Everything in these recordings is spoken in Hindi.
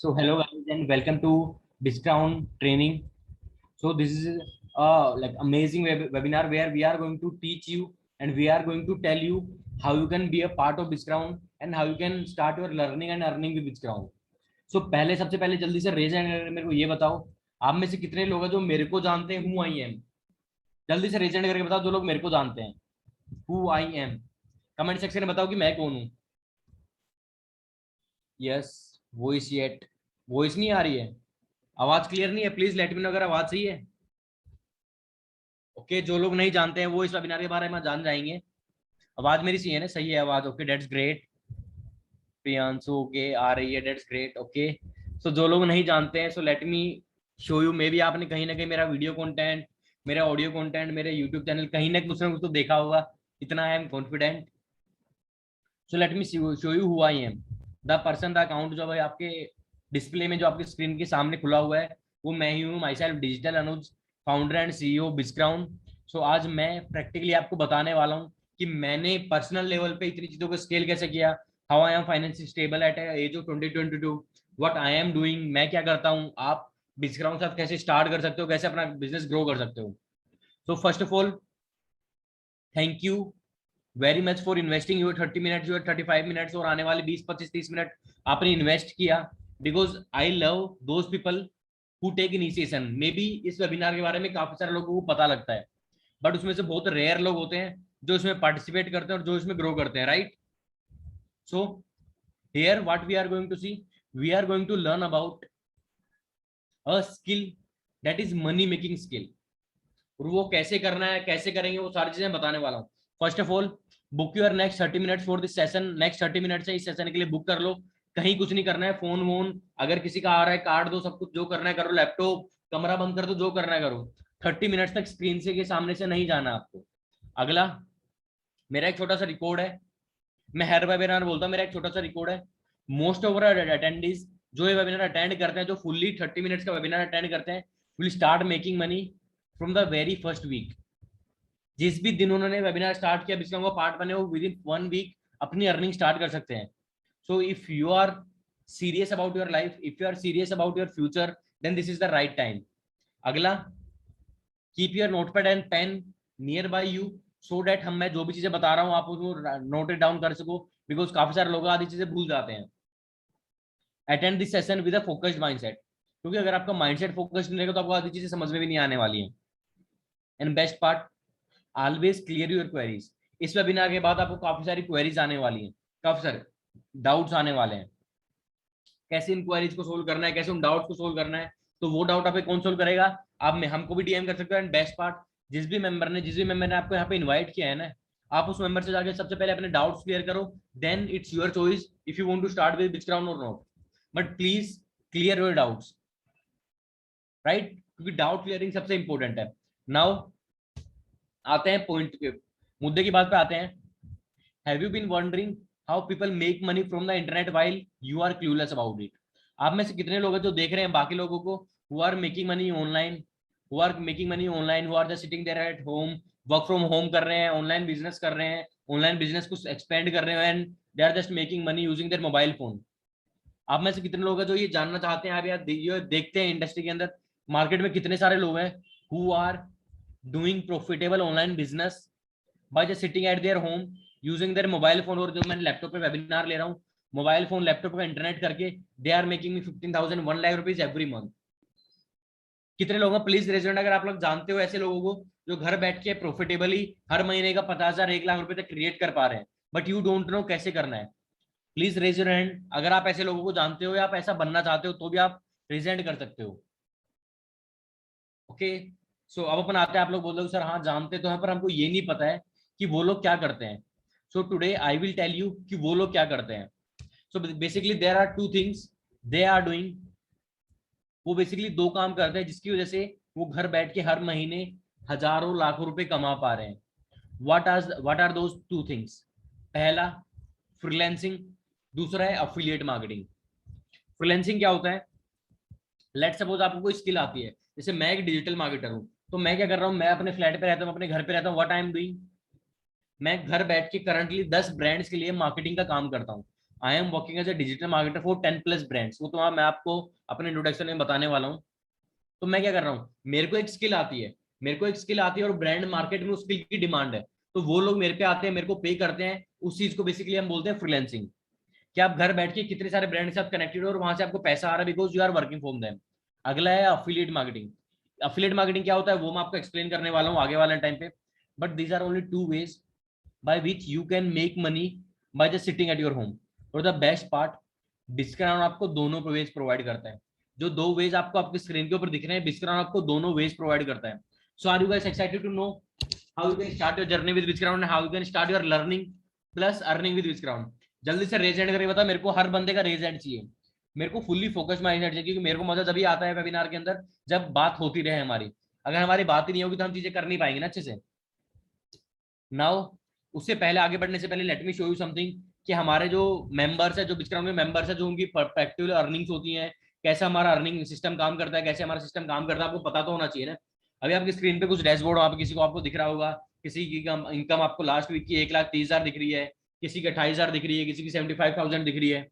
So hello guys and welcome to Discount Training. So this is like amazing webinar where we are going to teach you and we are going to tell you how you can be a part of Discount and how you can start your learning and earning with Discount. So पहले सबसे पहले जल्दी से रेज हैंड करके मेरे को ये बताओ, आप में से कितने लोग हैं जो मेरे को जानते हैं हु आई एम? जल्दी से रेज हैंड करके बताओ जो लोग मेरे को जानते हैं who I M. Comment section में बताओ कि मैं कौन हूँ। यस, वॉइस येट वॉइस नहीं आ रही है, आवाज क्लियर नहीं है, प्लीज लेट मी नो अगर आवाज सही है। ओके, जो लोग नहीं जानते हैं वो इस वेबिनार के बारे में जान जाएंगे। आवाज मेरी सही है ना? सही है आवाज, okay that's great. Priyanshu okay आ रही है, डेट्स ग्रेट ओके। सो जो लोग नहीं जानते हैं, so let me show you. May be आपने कहीं ना कहीं मेरा वीडियो कंटेंट, मेरा ऑडियो कंटेंट, मेरे यूट्यूब चैनल कहीं ना कुछ तो देखा होगा, इतना I am confident. So let me show you who I M. The person, the account जो है आपके डिस्प्ले में, जो आपके स्क्रीन के सामने खुला हुआ है, वो मैं ही हूँ, myself digital Anuj, founder and CEO Biscrown. So आज मैं प्रैक्टिकली आपको बताने वाला हूँ कि मैंने पर्सनल लेवल पे इतनी चीजों को स्केल कैसे किया। How I am financially stable at age of 2022, what I am doing, मैं क्या करता हूँ, आप बिस्क्राउन के साथ कैसे स्टार्ट कर सकते हो, कैसे अपना बिजनेस ग्रो कर सकते हो। So first of all, thank you very much for investing your 30 minute, your 35 minutes और आने वाले 20 25 30 मिनट आपने इन्वेस्ट किया। Because I love those people who take initiation. Maybe इस वेबिनार के बारे में काफी सारे लोगों को पता लगता है, बट उसमें से बहुत रेयर लोग होते हैं जो इसमें पार्टिसिपेट करते हैं और जो इसमें ग्रो करते हैं, right? So here what we are going to see, we are going to learn about a skill that is money making skill. और वो कैसे करना है, कैसे करेंगे, वो सारी चीजें बताने वाला हूँ। First of all, book your next 30 minutes for this session. Next 30 minutes है इस सेशन के लिए, बुक कर लो। कहीं कुछ नहीं करना है, फोन वोन अगर किसी का आ रहा है काट दो, सब कुछ जो करना है करो, लैपटॉप कमरा बंद कर दो, जो करना है करो। 30 मिनट्स तक स्क्रीन से के सामने से नहीं जाना आपको। अगला, मेरा एक छोटा सा रिकॉर्ड है, मैं हर वेबिनार बोलता हूँ मेरा एक छोटा सा रिकॉर्ड है। मोस्ट ऑफ अटेंडीज जो ये वेबिनार अटेंड करते हैं, जो फुल्ली 30 मिनट्स का वेबिनार अटेंड करते हैं, will start making money from the very first week. जिस भी दिन उन्होंने वेबिनार स्टार्ट किया, बिस्कॉम का पार्ट बने, वो विद इन 1 वीक अपनी अर्निंग स्टार्ट कर सकते हैं। So if you are serious about your life, if you are serious about your future, then this is the right time. अगला, keep your notepad and pen near by you, so that मैं जो भी चीजें बता रहा हूँ आप उसको नोट इट डाउन कर सको, बिकॉज काफी सारे लोग आधी चीजें भूल जाते हैं। Attend this session with a focused mindset, क्योंकि अगर आपका माइंडसेट फोकस्ड नहीं रहेगा तो आपको आधी चीजें समझ में भी नहीं आने वाली है। And best part, always clear your queries. इस वेबिनार के बाद आपको काफी सारी क्वेरीज आने वाली हैं, काफी सारे डाउट्स आने वाले हैं। कैसे इन क्वेरीज को सोल्व करना है, कैसे उन डाउट्स को सोल्व करना है, तो वो डाउट आपको कौन सोल्व करेगा? आप में हमको भी डीएम कर सकते हो। एंड बेस्ट पार्ट, जिस भी मेंबर ने आपको यहाँ पे इन्वाइट किया है ना, आप उस मेंबर से जाकर सबसे पहले अपने डाउट्स क्लियर करो। Then it's your choice if you want to start with Bitcrown और not, but please clear your doubts, right? क्योंकि डाउट क्लियरिंग सबसे इंपॉर्टेंट है। नाउ आते हैं पॉइंट के, मुद्दे की बात पे आते हैं। Have you been wondering how people make money from the internet while you are clueless about it? आप में से कितने लोग हैं जो देख रहे हैं बाकी लोगों को who are making money online, who are making money online, who are just sitting there at home, work from home कर रहे हैं, ऑनलाइन बिजनेस कर रहे हैं, ऑनलाइन बिजनेस को एक्सपेंड कर रहे हैं, and they are just making money using their mobile phone? आप में से कितने लोग हैं जो ये जानना चाहते हैं, आप यार ये देखते हैं इंडस्ट्री के अंदर, मार्केट में कितने सारे लोग हैं who are doing profitable online business by just sitting at their home using their mobile phone? और जो मैं लैपटॉप पे वेबिनार ले रहा हूँ, मोबाइल फोन लैपटॉप का इंटरनेट करके, they are making me 15,000 1 lakh rupees every month. कितने लोग हैं? प्लीज रेजिडेंट अगर आप लोग जानते हो ऐसे लोगों को जो घर बैठ के प्रॉफिटेबली हर महीने का 50,000 1 लाख रुपए तक क्रिएट कर पा रहे हैं, बट यू डोंट नो कैसे करना है। प्लीज रेज योर हैंड अगर आप ऐसे लोगों को जानते हो या आप ऐसा बनना चाहते हो, तो भी आप प्रेजेंट कर सकते हो। ओके, सो अब अपन आते हैं, आप लोग बोल रहे हो सर हाँ जानते तो हैं पर हमको ये नहीं पता है कि वो लोग क्या करते हैं। So today I will tell you कि वो लोग क्या करते हैं। So basically there are two things they are doing. वो बेसिकली दो काम करते हैं जिसकी वजह से वो घर बैठ के हर महीने हजारों लाखों रुपए कमा पा रहे हैं। What are those two things? पहला फ्रीलैंसिंग, दूसरा है अफिलिएट मार्केटिंग। फ्रीलैंसिंग क्या होता है? लेट सपोज आपको कोई स्किल आती है, जैसे मैं एक डिजिटल मार्केटर हूँ, तो मैं क्या कर रहा हूँ, मैं अपने फ्लैट पे रहता हूँ, अपने घर पे रहता हूँ, व्हाट आई एम डूइंग, मैं घर बैठ के करंटली 10 ब्रांड्स के लिए मार्केटिंग का काम करता हूँ। I am working as a digital marketer for 10+ brands. वो तो मैं आपको अपने इंट्रोडक्शन में बताने वाला हूँ। तो मैं क्या कर रहा हूँ, मेरे को एक स्किल आती है, और ब्रांड मार्केट में उस स्किल की डिमांड है, तो वो लोग मेरे पे आते हैं, मेरे को पे करते हैं। उस चीज को बेसिकली हम बोलते हैं फ्रीलांसिंग। कि आप घर बैठ के कितने सारे ब्रांड के साथ कनेक्टेड हो और वहां से आपको पैसा आ रहा है because you are working for them. अगला है अफिलिएट मार्केटिंग। अफिलिएट मार्केटिंग क्या होता है वो मैं आपको एक्सप्लेन करने वाला हूँ आगे वाले टाइम पे। But these are only 2 ways by which you can make money by just sitting at your home. और द बेस्ट पार्ट, डिस्काउंट आपको दोनों वेज प्रोवाइड करता है। जो 2 वेज आपको आपकी स्क्रीन के ऊपर दिख रहे हैं, डिस्काउंट आपको दोनों वेज प्रोवाइड करता है। So are you guys excited to know how you can start your journey with विचक्राउंड, how you can start your learning plus earning with विचक्राउंड? जल्दी से रेज एंड करके बता, मेरे को हर बंदे का रेज एंड चाहिए, मेरे को फुल्ली फोकस माइंडसेट चाहिए, क्योंकि मेरे को मजा तभी आता है वेबिनार के अंदर जब बात होती रहे हमारी। अगर हमारी बात ही नहीं होगी तो हम चीजें कर नहीं पाएंगे ना अच्छे से। नाउ उससे पहले आगे बढ़ने से पहले let me show you something कि हमारे जो मेंबर्स है, जो बिचक्राउंड में मेंबर्स है, जो उनकी परफेक्टिव अर्निंग्स होती हैं, कैसा हमारा अर्निंग सिस्टम काम करता है, कैसे हमारा सिस्टम काम करता है, आपको पता तो होना चाहिए ना। अभी आपकी स्क्रीन पे कुछ डैशबोर्ड आप किसी को आपको दिख रहा होगा, किसी की इनकम आपको लास्ट वीक की 1,30,000 दिख रही है, किसी की 28,000 दिख रही है, किसी की 75,000 दिख रही है।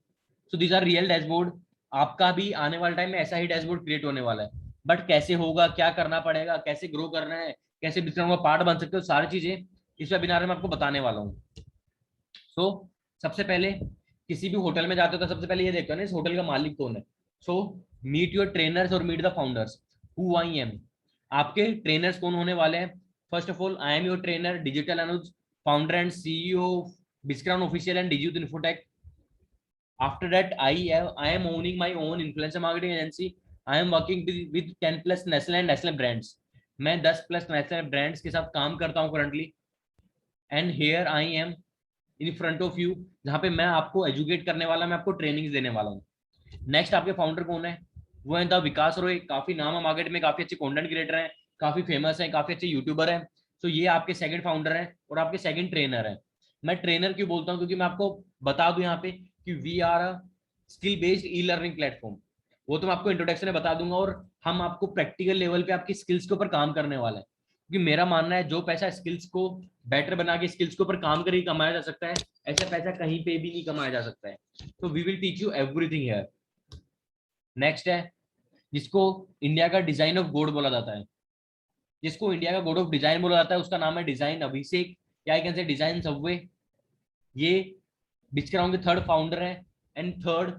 So these are real dashboard. आपका भी आने वाले टाइम में ऐसा ही डैशबोर्ड क्रिएट होने वाला है। बट कैसे होगा, क्या करना पड़ेगा, कैसे ग्रो करना है, कैसे बिजनेस का पार्ट बन सकते हो, सारी चीजें इस वेबिनार में आपको बताने वाला हूँ। सो सबसे पहले किसी भी होटल में जाते हो तो सबसे पहले ये देखते हो ना इस होटल का मालिक कौन है। सो मीट योर ट्रेनर्स और meet the founders who I am. आपके ट्रेनर्स कौन होने वाले हैं? First of all I am your trainer digital Anuj, founder and CEO Biscrown official and digital infotech. After that, I am owning my own influencer marketing agency. I am working with 10+ national brands. मैं 10+ नेशनल ब्रांड्स के साथ काम करता हूँ currently. And here I am in front of you, जहाँ पे मैं आपको एजुकेट करने वाला, मैं आपको ट्रेनिंग देने वाला हूँ। नेक्स्ट आपके फाउंडर कौन है? वो है द विकास रॉय। काफी नाम है मार्केट में, काफी अच्छे कंटेंट क्रिएटर हैं, काफी फेमस है, काफी अच्छे यूट्यूबर है। तो ये आपके सेकंड फाउंडर है और आपके सेकंड ट्रेनर है। मैं ट्रेनर क्यों बोलता हूँ, क्योंकि मैं आपको बता दूं यहाँ पे कि we are a skill based e learning platform. वो तो मैं आपको इंट्रोडक्शन में बता दूंगा, और हम आपको प्रैक्टिकल लेवल पे आपकी स्किल्स के ऊपर काम करने वाला है। क्योंकि मेरा मानना है जो पैसा स्किल्स को बेटर बना के स्किल्स के ऊपर काम करके कमाया जा सकता है, ऐसा पैसा कहीं पे भी नहीं कमाया जा सकता है। तो we will teach you everything here. Next है जिसको इंडिया का डिजाइन ऑफ गॉड बोला जाता है, जिसको इंडिया का गॉड ऑफ डिजाइन बोला जाता है, उसका नाम है डिजाइन अभिषेक, या आई कैन से डिजाइन सबवे। ये बिचक्राउंड के थर्ड फाउंडर है एंड थर्ड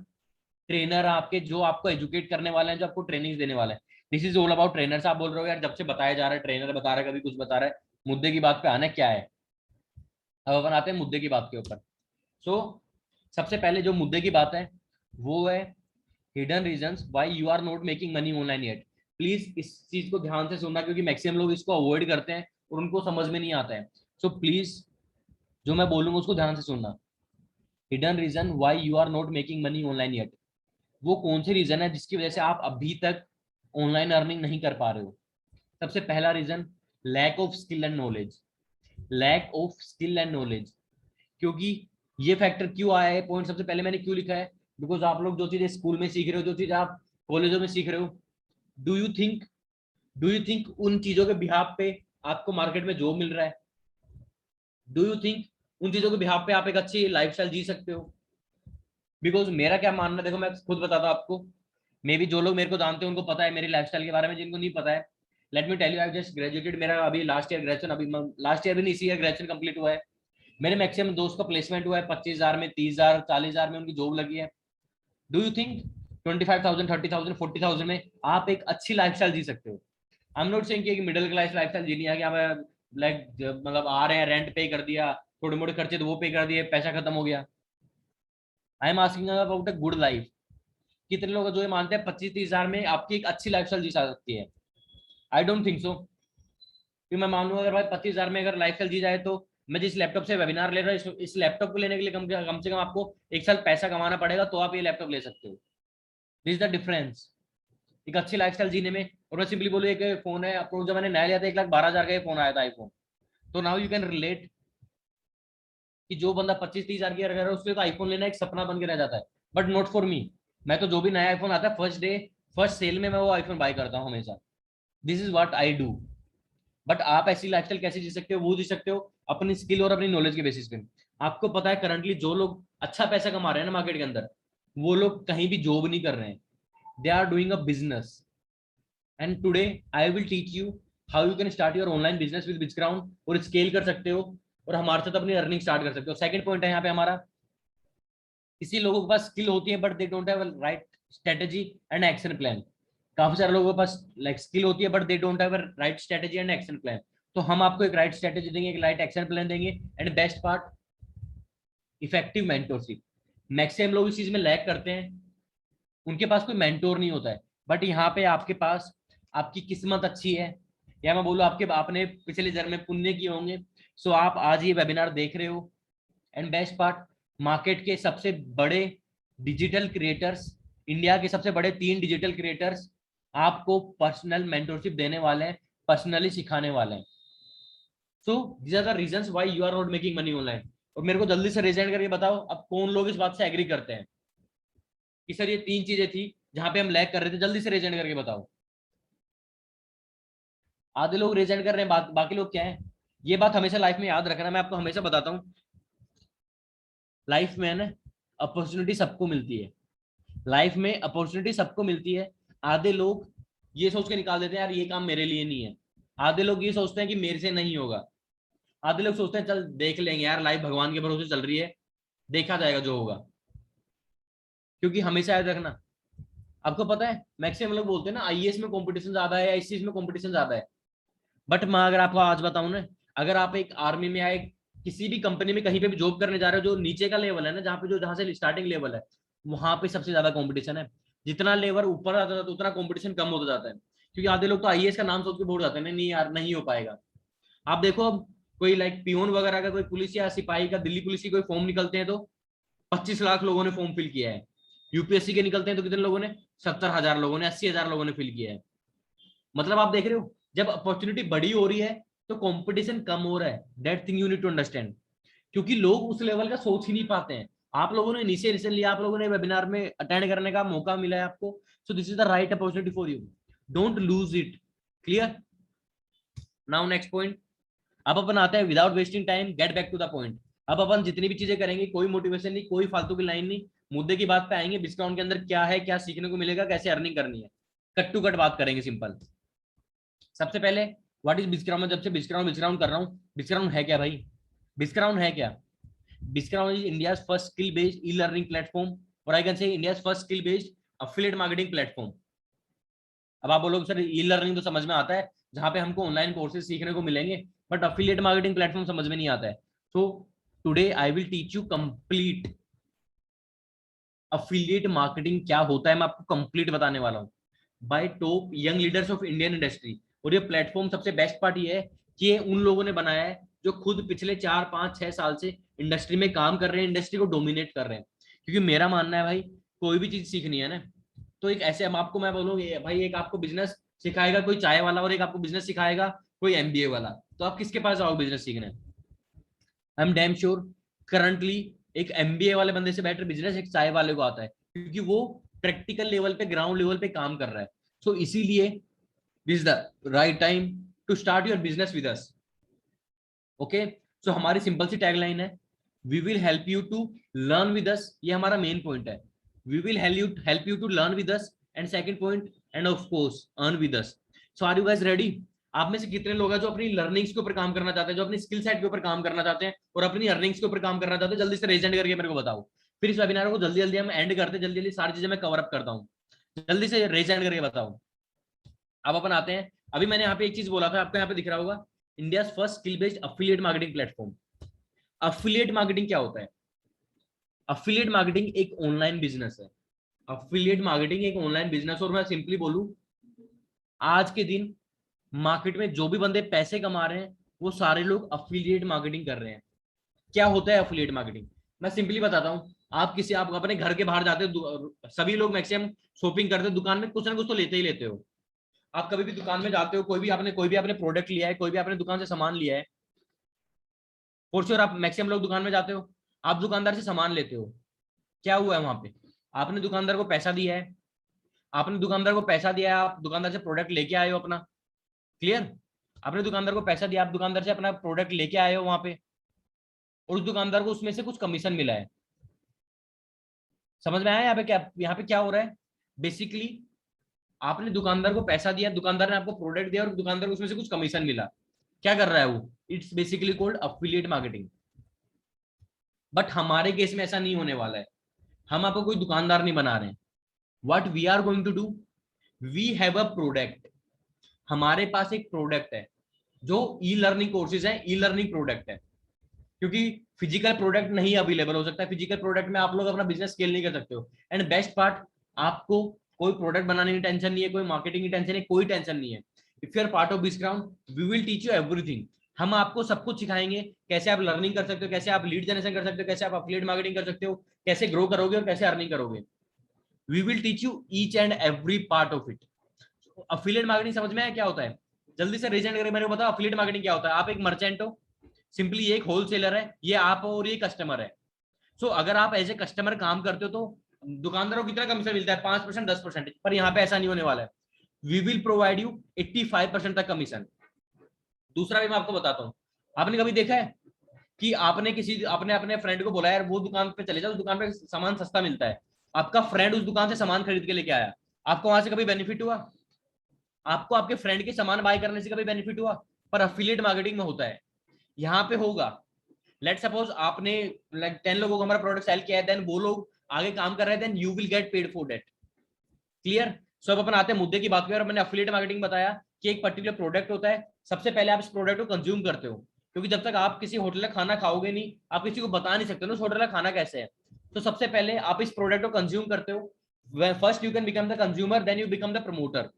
ट्रेनर आपके, जो आपको एजुकेट करने वाले हैं, जो आपको ट्रेनिंग देने वाले हैं। This is all about trainers. आप बोल रहे हो यार जब से बताया जा रहा है, ट्रेनर बता रहा है, कभी कुछ बता रहा है, मुद्दे की बात पे आना क्या है। अब अपन आते हैं मुद्दे की बात के ऊपर। सो सबसे पहले जो मुद्दे की बात है वो है hidden reasons why you are not making money online yet. Please इस चीज को ध्यान से सुनना, क्योंकि मैक्सिमम लोग इसको अवॉइड करते हैं और उनको समझ में नहीं आता है। सो प्लीज जो मैं बोलूंगा उसको ध्यान से सुनना। Hidden reason why you are not making money online yet. वो कौन से रीजन है जिसकी वजह से आप अभी तक ऑनलाइन अर्निंग नहीं कर पा रहे हो? सबसे पहला reason, lack of skill and knowledge. Lack of skill and knowledge. क्योंकि ये फैक्टर क्यों आया है, पॉइंट सबसे पहले मैंने क्यों लिखा है, बिकॉज आप लोग जो चीजें स्कूल में सीख रहे हो, जो चीज आप कॉलेजों में सीख रहे हो, डू यू थिंक उन चीजों के बिहाफ पे आपको मार्केट में जॉब मिल रहा है? डू यू थिंक उन चीजों के बिहाफ पे आप एक अच्छी लाइफस्टाइल जी सकते हो? बिकॉज मेरा क्या मानना है, देखो मैं खुद बताता हूं आपको, मे भी जो लोग मेरे को जानते हैं उनको पता है मेरी लाइफस्टाइल के बारे में, जिनको नहीं पता है let me tell you, I just graduated. मेरा अभी लास्ट ईयर ग्रेजुएशन, अभी लास्ट ईयर भी नहीं, इसी ईयर ग्रेजुएशन कंप्लीट हुआ है। मेरे मैक्सिमम दोस्त का प्लेसमेंट हुआ है 25,000 में, 30,000, 40,000 में उनकी जॉब लगी है। डू यू थिंक 25,000, 30,000, 40,000 में आप एक अच्छी लाइफस्टाइल जी सकते हो? आई एम नॉट सेइंग कि एक मिडिल क्लास लाइफस्टाइल जीनी है कि आप लाइक मतलब आ रहे हैं, रेंट पे कर दिया, थोड़े मोटे खर्चे तो वो पे कर दिए, पैसा खत्म हो गया। I am asking about a good life. कितने लोग जो ये मानते हैं 25-30,000 में आपकी एक अच्छी लाइफस्टाइल जी जा सकती है? I don't think so. कि मैं मानूंगा अगर भाई 25,000 में अगर लाइफस्टाइल जी जाए, तो मैं जिस लैपटॉप से वेबिनार ले रहा हूँ, इस लैपटॉप को लेने के लिए कम से कम आपको 1 साल पैसा कमाना पड़ेगा, तो आप ये लैपटॉप ले सकते हो। दिस इज द डिफरेंस एक अच्छी लाइफस्टाइल जीने में। और मैं सिंपली बोलूँ, एक फोन है आपको, जब मैंने नया लिया था 1,12,000 का ये फोन आया था आईफोन। तो नाउ यू कैन रिलेट कि जो बंदा 25-30,000 की अगर उसके तो आईफोन लेना एक सपना बन के रह जाता है। But not for me. मैं तो जो भी नया आईफोन आता है फर्स्ट डे फर्स्ट सेल में मैं वो आईफोन बाय करता हूँ हमेशा। This is what I do. But आप ऐसी लाइफस्टाइल कैसे जी सकते हो? वो जी सकते हो अपनी स्किल और अपनी नॉलेज के बेसिस पे। आपको पता है करंटली जो लोग अच्छा पैसा कमा रहे हैं ना मार्केट के अंदर, वो लोग कहीं भी जॉब नहीं कर रहे हैं, they are doing a business. And today I will teach you how you can start your online business with Bitcrown, और स्केल कर सकते हो और हमारे साथ अपनी अर्निंग स्टार्ट कर सकते हो। सेकंड पॉइंट है यहाँ पे हमारा, किसी लोगों के पास स्किल होती है but they don't have right strategy and action plan. काफी सारे लोगों के पास लाइक स्किल होती है but they don't have right strategy and action plan. तो हम आपको एक राइट स्ट्रेटेजी देंगे, एक राइट एक्शन प्लान देंगे, and best part effective mentorship. Maximum लोग इस चीज में लैग करते हैं, उनके पास कोई मेंटोर नहीं होता है। बट यहाँ पे आपके पास, आपकी किस्मत अच्छी है, या मैं बोलूँ आपके आपने पिछले जन्म में पुण्य किए होंगे, सो आप आज ये वेबिनार देख रहे हो। एंड बेस्ट पार्ट, मार्केट के सबसे बड़े डिजिटल क्रिएटर्स, इंडिया के सबसे बड़े 3 डिजिटल क्रिएटर्स आपको पर्सनल मेंटोरशिप देने वाले हैं, पर्सनली सिखाने वाले हैं। So these are the reasons why you are not making money online. और मेरे को जल्दी से रेजेंट करके बताओ अब कौन लोग इस बात से एग्री करते हैं कि सर ये 3 चीजें थी जहां पे हम लैग कर रहे थे, जल्दी से रेजेंट करके बताओ। आधे लोग रेजेंट कर रहे हैं, बाकी लोग क्या है। ये बात हमेशा लाइफ में याद रखना, मैं आपको हमेशा बताता हूँ, लाइफ में है ना, अपॉर्चुनिटी सबको मिलती है, लाइफ में अपॉर्चुनिटी सबको मिलती है। आधे लोग ये सोच के निकाल देते हैं यार ये काम मेरे लिए नहीं है, आधे लोग ये सोचते हैं कि मेरे से नहीं होगा, आधे लोग सोचते हैं चल देख लेंगे यार, लाइफ भगवान के भरोसे चल रही है, देखा जाएगा जो होगा। क्योंकि हमेशा याद रखना, आपको पता है मैक्सिमम लोग बोलते हैं ना आईएएस में कंपटीशन ज्यादा है या इस चीज में कंपटीशन ज्यादा है। बट मैं अगर आपको आज बताऊं ना, अगर आप एक आर्मी में या एक किसी भी कंपनी में कहीं पे भी जॉब करने जा रहे हो, जो नीचे का लेवल है ना, जहाँ पे जो जहां से स्टार्टिंग लेवल है, वहां पे सबसे ज्यादा कंपटीशन है। जितना लेवल ऊपर आता है तो उतना कंपटीशन कम होता जाता है। क्योंकि आधे लोग तो आईएएस का नाम सोच के बोल जाते हैं नहीं यार नहीं हो पाएगा। आप देखो अब कोई लाइक पियोन वगैरह का कोई पुलिस या सिपाही का, दिल्ली पुलिस की कोई फॉर्म निकलते हैं तो 25 लाख लोगों ने फॉर्म फिल किया है। यूपीएससी के निकलते हैं तो कितने लोगों ने, 70,000 लोगों ने, 80,000 लोगों ने फिल किया है। मतलब आप देख रहे हो जब अपॉर्चुनिटी बड़ी हो रही है तो कंपटीशन कम हो रहा है, that thing you need to understand. क्योंकि लोग उस लेवल का सोच ही नहीं पाते हैं। आप लोगों ने रिसेंटली आप लोगों ने वेबिनार में अटेंड करने का मौका मिला है आपको, so this is the right opportunity for you, don't lose it. Clear? Now next point, अब अपन आते हैं without wasting time, get back to the point. अब अपन जितनी भी चीजें करेंगे, कोई मोटिवेशन नहीं, कोई फालतू की लाइन नहीं, मुद्दे की बात पे आएंगे, डिस्काउंट के अंदर क्या है, क्या सीखने को मिलेगा, कैसे अर्निंग करनी है, कट टू कट बात करेंगे सिंपल। सबसे पहले व्हाट इज बिस्क्राउंड, में जब से बिस्क्राउंड बिस्क्राउंड कर रहा हूँ, बिस्क्राउंड है क्या भाई? बिस्क्राउंड है क्या? Biscrown is India first skill based e learning platform, और I can say India first skill based affiliate marketing platform. अब आप बोलोगे सर ई लर्निंग तो समझ में आता है, जहां पे हमको ऑनलाइन कोर्सेज सीखने को मिलेंगे, बट अफिलिएट मार्केटिंग प्लेटफॉर्म समझ में नहीं आता है। तो today I will teach you complete affiliate marketing क्या होता है, मैं आपको कंप्लीट बताने वाला हूँ bye top young leaders of Indian industry. और ये प्लेटफॉर्म सबसे बेस्ट पार्ट ये है कि ये उन लोगों ने बनाया है जो खुद पिछले 4 5 6 साल से इंडस्ट्री में काम कर रहे हैं, इंडस्ट्री को डोमिनेट कर रहे हैं। क्योंकि मेरा मानना है भाई, कोई भी चीज सीखनी है ना, तो एक ऐसे हम आपको मैं बोलूँगी भाई, एक आपको बिजनेस सिखाएगा कोई चाय वाला, और एक आपको बिजनेस सिखाएगा कोई एमबीए वाला, तो आप किसके पास जाओगे बिजनेस सीखने? I am damn sure currently एक एमबीए वाले बंदे से बेटर बिजनेस एक चाय वाले को आता है, क्योंकि वो प्रैक्टिकल लेवल पे, ग्राउंड लेवल पे काम कर रहा है। सो इसीलिए this the right time to start your business with us. Okay, so हमारी सिंपल सी टैगलाइन है, we will help you to learn with us, ये हमारा मेन पॉइंट है। We will help you to learn with us, and second point, and of course earn with us. So are you guys ready? आप में से कितने लोग हैं जो अपनी लर्निंग्स के ऊपर काम करना चाहते हैं, जो अपनी स्किल सेट के ऊपर काम करना चाहते हैं और अपनी अर्निंग्स के ऊपर काम करना चाहते हैं? जल्दी से रेजेंट करके मेरे को बताओ। फिर इस वेबिनार को जल्दी जल्दी हम एंड करते हैं, जल्दी जल्दी सारी चीजें मैं कवर अप करता हूँ। जल्दी से रेजेंट करके बताओ। अब अपन आते हैं, अभी मैंने यहाँ पे एक चीज बोला था, आपको यहाँ पे दिख रहा होगा, India first skill based affiliate marketing platform. Affiliate marketing क्या होता है? अफिलिएट मार्केटिंग एक ऑनलाइन बिजनेस है। अफिलिएट मार्केटिंग एक ऑनलाइन बिजनेस, और मैं सिंपली बोलूं, आज के दिन मार्केट में जो भी बंदे पैसे कमा रहे हैं वो सारे लोग अफिलिएट मार्केटिंग कर रहे हैं। क्या होता है अफिलिएट मार्केटिंग? मैं सिंपली बताता हूँ। आप अपने घर के बाहर जाते हो, सभी लोग मैक्सिमम शॉपिंग करते हो, दुकान में कुछ ना कुछ तो लेते ही लेते हो। आप कभी भी दुकान में जाते हो, कोई भी आपने प्रोडक्ट लिया है, कोई भी आपने दुकान से सामान लिया है, फॉर श्योर आप मैक्सिमम लोग दुकान में जाते हो, आप दुकानदार से सामान लेते हो। क्या हुआ है वहां पे? आपने दुकानदार को पैसा दिया है, आपने दुकानदार को पैसा दिया है, आप दुकानदार से प्रोडक्ट लेके आए हो अपना। क्लियर? आपने दुकानदार को पैसा दिया, आप दुकानदार से अपना प्रोडक्ट लेके आए हो वहां पे। और उस दुकानदार को उसमें से कुछ कमीशन मिला है। समझ में आया यहाँ पे क्या हो रहा है? बेसिकली आपने दुकानदार को पैसा दिया, दुकानदार ने आपको प्रोडक्ट दिया और दुकानदार को उसमें से कुछ कमीशन मिला। क्या कर रहा है वो? It's basically called affiliate marketing. But हमारे केस में ऐसा नहीं होने वाला है। हम आपको कोई दुकानदार नहीं बना रहे हैं। What we are going to do, we have a product. हमारे पास एक प्रोडक्ट है जो ई लर्निंग कोर्सेज है, ई लर्निंग प्रोडक्ट है। क्योंकि फिजिकल प्रोडक्ट नहीं अवेलेबल हो सकता है, फिजिकल प्रोडक्ट में आप लोग अपना बिजनेस स्केल नहीं कर सकते हो। एंड बेस्ट पार्ट, आपको कोई प्रोडक्ट बनाने की टेंशन नहीं है, कोई मार्केटिंग की टेंशन है, कोई टेंशन नहीं है। If you are part of this ground we will teach you everything. हम आपको सब कुछ सिखाएंगे, कैसे आप लर्निंग कर सकते हो, कैसे आप लीड जनरेशन कर सकते हो, कैसे आप अफिलिएट मार्केटिंग कर सकते हो, कैसे ग्रो करोगे और कैसे अर्निंग करोगे। We will teach you each and every part of it. Affiliate marketing समझ में आया क्या होता है? जल्दी से रेजेंट करके मेरे को बताओ अफिलिएट मार्केटिंग क्या होता है। आप एक मर्चेंट हो, सिंपली ये एक होलसेलर है, ये आप और ये कस्टमर है। सो अगर आप एज ए कस्टमर काम करते हो तो दुकानदारों को कितना कमीशन मिलता है? 5%, 10%। पर यहाँ पे ऐसा नहीं होने वाला है। वी विल प्रोवाइड यू 85% तक कमीशन। दूसरा भी मैं आपको बताता हूँ, आपने कभी देखा है कि आपने अपने फ्रेंड को बोला यार वो दुकान पे चले जाओ, उस दुकान पे सामान सस्ता मिलता है। आपका फ्रेंड उस दुकान से सामान खरीद के लेके आया, आपको वहां से कभी बेनिफिट हुआ? आपको आपके फ्रेंड के सामान बाय करने से कभी बेनिफिट हुआ? पर अफिलिएट मार्केटिंग में होता है, यहाँ पे होगा। लेट सपोज आपने लाइक 10 लोगों को हमारा प्रोडक्ट सेल किया है, देन वो लोग आगे काम कर रहे हैं, then you will get paid for that. Clear? So अब अपन आते हैं मुद्दे की बात करें। मैंने अफिलिएट मार्केटिंग बताया कि एक पर्टिकुलर प्रोडक्ट होता है, सबसे पहले आप इस प्रोडक्ट को कंज्यूम करते हो, क्योंकि जब तक आप किसी होटल का खाना खाओगे नहीं, आप किसी को बता नहीं सकते ना उस होटल का खाना कैसे है। तो सबसे पहले आप इस प्रोडक्ट को कंज्यूम करते हो। First you can become the consumer, then you become the promoter.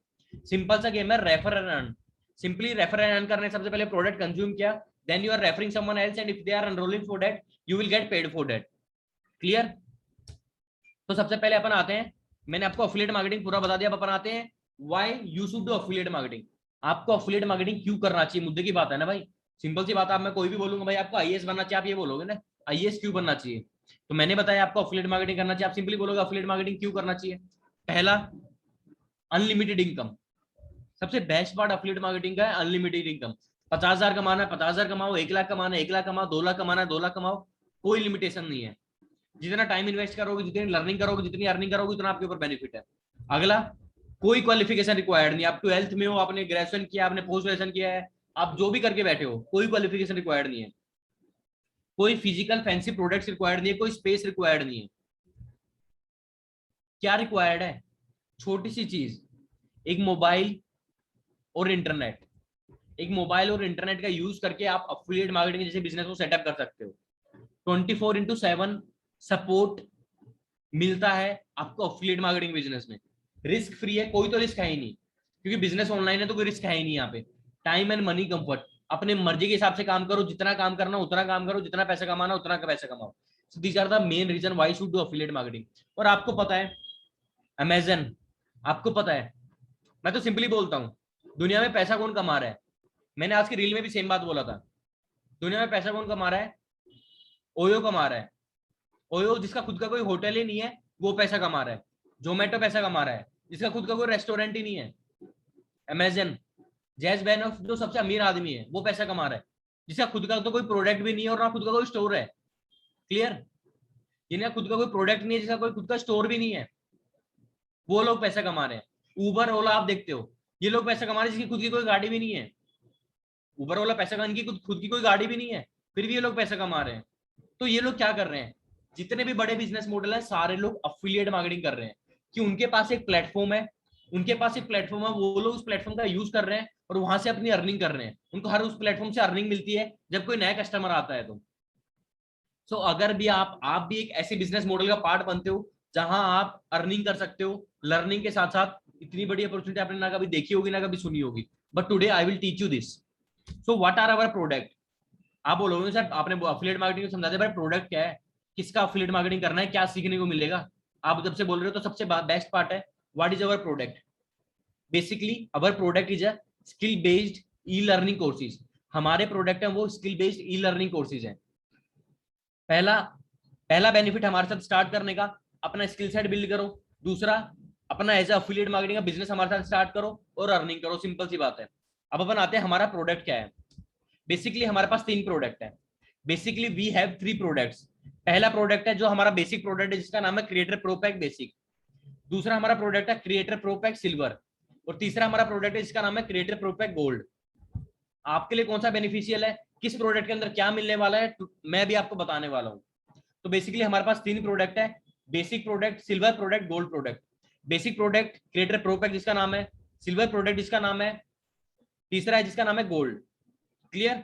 Simple सा गेम है, refer and earn. Simply refer and earn करने सबसे पहले प्रोडक्ट कंज्यूम किया, then you are referring someone else and if they are enrolling for that you will get paid for that. clear? तो सबसे पहले अपन आते हैं, मैंने आपको अफिलिएट मार्केटिंग पूरा बता दिया। अब अपन आते हैं why you should do affiliate marketing। आपको अफिलिएट मार्केटिंग क्यों करना चाहिए, मुद्दे की बात है ना भाई। सिंपल सी बात है, मैं कोई भी बोलूंगा भाई आपको आईएएस बनना चाहिए, आप ये बोलोगे ना आईएएस क्यों बनना चाहिए। तो मैंने बताया आपको अफिलिएट मार्केटिंग करना चाहिए, आप सिंपली बोलोगे अफिलिएट मार्केटिंग क्यों करना चाहिए। पहला, अनलिमिटेड इनकम। सबसे बेस्ट पार्ट अफिलिएट मार्केटिंग का है अनलिमिटेड इनकम। 50,000 कमाना है 50,000 कमाओ, 1 लाख कमाना है 1 लाख कमाओ, 2 लाख कमाना है 2 लाख कमाओ, कोई लिमिटेशन नहीं है। जितना टाइम इन्वेस्ट करोगे, जितनी लर्निंग करोगे, जितनी अर्निंग करोगे, उतना आपके ऊपर बेनिफिट है। अगला, कोई क्वालिफिकेशन रिक्वायर्ड नहीं। आप 12th में हो, आपने ग्रेजुएशन किया, आपने पोस्ट ग्रेजुएशन किया है, आप जो भी करके बैठे हो, कोई क्वालिफिकेशन रिक्वायर्ड नहीं है। कोई फिजिकल फैंसी प्रोडक्ट्स रिक्वायर्ड नहीं है, कोई स्पेस रिक्वायर्ड नहीं है। क्या रिक्वायर्ड है? छोटी सी चीज, एक मोबाइल और इंटरनेट। एक मोबाइल और इंटरनेट का यूज करके आप अफिलिएट मार्केटिंग जैसे बिजनेस को सेटअप कर सकते हो। 24/7 सपोर्ट मिलता है आपको अफिलिएट मार्केटिंग बिजनेस में। रिस्क फ्री है, कोई तो रिस्क है ही नहीं, क्योंकि बिजनेस ऑनलाइन है तो कोई रिस्क है ही नहीं। यहाँ पे टाइम एंड मनी कंफर्ट, अपने मर्जी के हिसाब से काम करो, जितना काम करना उतना काम करो, जितना पैसा कमाना उतना का पैसा कमाओ। So these are the main reason why should do affiliate marketing. और आपको पता है अमेजन, आपको पता है, मैं तो सिंपली बोलता हूँ, दुनिया में पैसा कौन कमा रहा है? मैंने आज की रील में भी सेम बात बोला था। दुनिया में पैसा कौन कमा रहा है? ओयो कमा रहा है। ओयो जिसका खुद का कोई होटल ही नहीं है वो पैसा कमा रहा है। जोमेटो पैसा कमा रहा है जिसका खुद का कोई रेस्टोरेंट ही नहीं है। अमेजन, जेफ बेजोस जो सबसे अमीर आदमी है वो पैसा कमा रहा है जिसका खुद का तो कोई प्रोडक्ट भी नहीं है और ना खुद का कोई स्टोर है। क्लियर? जिनका खुद का कोई प्रोडक्ट नहीं है, जिसका कोई खुद का स्टोर भी नहीं है, वो लोग पैसा कमा रहे हैं। उबर ओला आप देखते हो, ये लोग पैसा कमा रहे हैं जिसकी खुद की कोई गाड़ी भी नहीं है। उबर ओला पैसा कमाने की खुद की कोई गाड़ी भी नहीं है, फिर भी ये लोग पैसा कमा रहे हैं। तो ये लोग क्या कर रहे हैं? जितने भी बड़े बिजनेस मॉडल है सारे लोग अफिलिएट मार्केटिंग कर रहे हैं कि उनके पास एक प्लेटफॉर्म है, उनके पास एक प्लेटफॉर्म है, वो लोग उस प्लेटफॉर्म का यूज कर रहे हैं और वहां से अपनी अर्निंग कर रहे हैं। उनको हर उस प्लेटफॉर्म से अर्निंग मिलती है जब कोई नया कस्टमर आता है तो। सो अगर भी आप भी एक ऐसे बिजनेस मॉडल का पार्ट बनते हो जहां आप अर्निंग कर सकते हो लर्निंग के साथ साथ, इतनी बड़ी अपॉर्चुनिटी आपने ना कभी देखी होगी ना कभी सुनी होगी। But today I will teach you this. So what are our product? आप बोलोगे सर आपने अफिलिएट मार्केटिंग समझा दिया, प्रोडक्ट क्या है, किसका अफिलिएट मार्केटिंग करना है, क्या सीखने को मिलेगा? आप जब से बोल रहे हो तो सबसे बेस्ट पार्ट है what is our product. Basically our product is a skill based e learning courses. हमारे प्रोडक्ट है वो skill based e learning courses है। पहला बेनिफिट हमारे साथ स्टार्ट करने का, अपना स्किल सेट बिल्ड करो। दूसरा, अपना एज अफिलिएट मार्केटिंग का बिजनेस हमारे साथ स्टार्ट करो और अर्निंग करो। सिंपल सी बात है। अब अपन आते हैं हमारा प्रोडक्ट क्या है। बेसिकली हमारे पास 3 प्रोडक्ट है। Basically we have 3 products. पहला प्रोडक्ट है जो हमारा बेसिक प्रोडक्ट है जिसका नाम है क्रिएटर प्रो पैक बेसिक। दूसरा हमारा प्रोडक्ट है क्रिएटर प्रो पैक सिल्वर। और तीसरा हमारा प्रोडक्ट है जिसका नाम है क्रिएटर प्रो पैक गोल्ड। आपके लिए कौन सा बेनिफिशियल है, किस प्रोडक्ट के अंदर क्या मिलने वाला है, मैं भी आपको बताने वाला हूँ। तो बेसिकली हमारे पास 3 प्रोडक्ट है, basic product, silver product, gold product. Basic product creator pro pack जिसका नाम है, सिल्वर प्रोडक्ट जिसका नाम है, तीसरा है जिसका नाम है गोल्ड। क्लियर।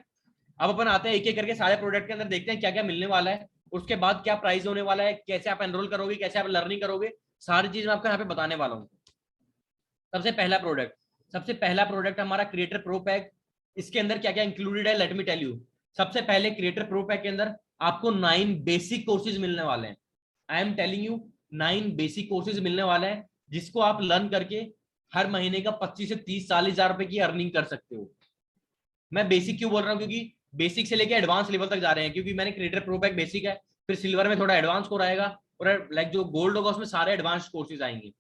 अब अपन आते हैं एक एक करके सारे प्रोडक्ट के अंदर, देखते हैं क्या क्या मिलने वाला है, उसके बाद क्या प्राइस होने वाला है, कैसे आप एनरोल करोगे, कैसे आप लर्निंग करोगे, सारी चीज मैं आपको यहाँ पे बताने वाला हूँ। सबसे पहला प्रोडक्ट हमारा क्रिएटर प्रो पैक। इसके अंदर क्या क्या इंक्लूडेड है लेट मी टेल यू। सबसे पहले क्रिएटर प्रो पैक के अंदर आपको 9 बेसिक कोर्सेज मिलने वाले हैं। I am telling you 9 basic courses मिलने वाले हैं जिसको आप लर्न करके हर महीने का 25 से 30-40 हजार रुपए की अर्निंग कर सकते हो। मैं बेसिक क्यों बोल रहा हूँ, क्योंकि बेसिक से लेकर एडवांस लेवल तक जा रहे हैं, क्योंकि मैंने क्रिएटर प्रो पैक बेसिक है, फिर सिल्वर में थोड़ा एडवांस कोर्स आएगा, और लाइक जो गोल्ड होगा उसमें सारे एडवांस कोर्सेज आएंगे।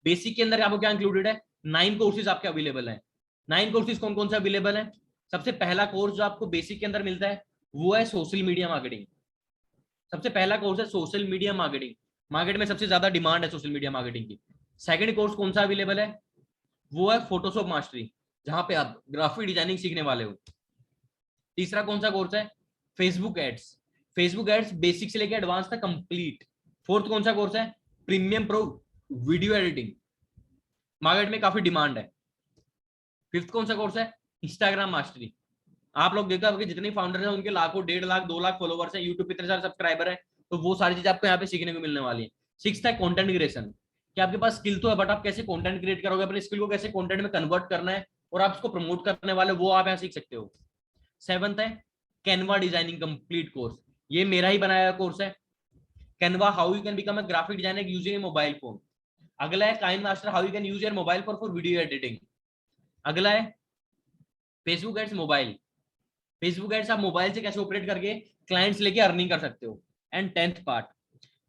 बेसिक के अंदर आपको क्या इंक्लूडेड है, 9 कोर्सेज आपके अवेलेबल हैं। 9 कोर्सेज कौन कौन से अवेलेबल हैं। सबसे पहला कोर्स जो आपको बेसिक के अंदर मिलता है वो है सोशल मीडिया मार्केटिंग। सबसे पहला कोर्स है सोशल मीडिया मार्केटिंग। मार्केट में सबसे ज्यादा डिमांड है सोशल मीडिया मार्केटिंग की। सेकंड कोर्स कौन सा अवेलेबल है, वो है फोटोशॉप मास्टरी, जहां पे आप ग्राफिक डिजाइनिंग सीखने वाले हो। तीसरा कौन सा कोर्स है, Facebook ads. Facebook ads basic से लेकर एडवांस तक कंप्लीट। फोर्थ कौन सा कोर्स है, premium pro video editing, market में काफी डिमांड है। फिफ्थ कौन सा कोर्स है, इंस्टाग्राम मास्टरी। आप लोग देखा होगा जितने फाउंडर हैं उनके लाखों, 1.5 लाख 2 लाख फॉलोवर्स हैं, यूट्यूब पे इतने सारे सब्सक्राइबर है, तो वो सारी चीजें आपको यहाँ पे सीखने को मिलने वाली है। सिक्स्थ है कंटेंट क्रिएशन, कि आपके पास स्किल तो है बट आप कैसे कंटेंट क्रिएट करोगे, अपने स्किल को कैसे कंटेंट में कन्वर्ट करना है और आप इसको प्रमोट करने वाले, वो आप यहाँ सीख सकते हो। सेवंथ है कैनवा डिजाइनिंग कंप्लीट कोर्स, ये मेरा ही बनाया कोर्स है। Canva how you can become a graphic designer using a mobile phone. अगला है KineMaster how you can use your mobile for video editing. अगला है Facebook ads mobile. Facebook ads आप मोबाइल से कैसे ऑपरेट करके क्लाइंट्स लेके अर्निंग कर सकते हो। एंड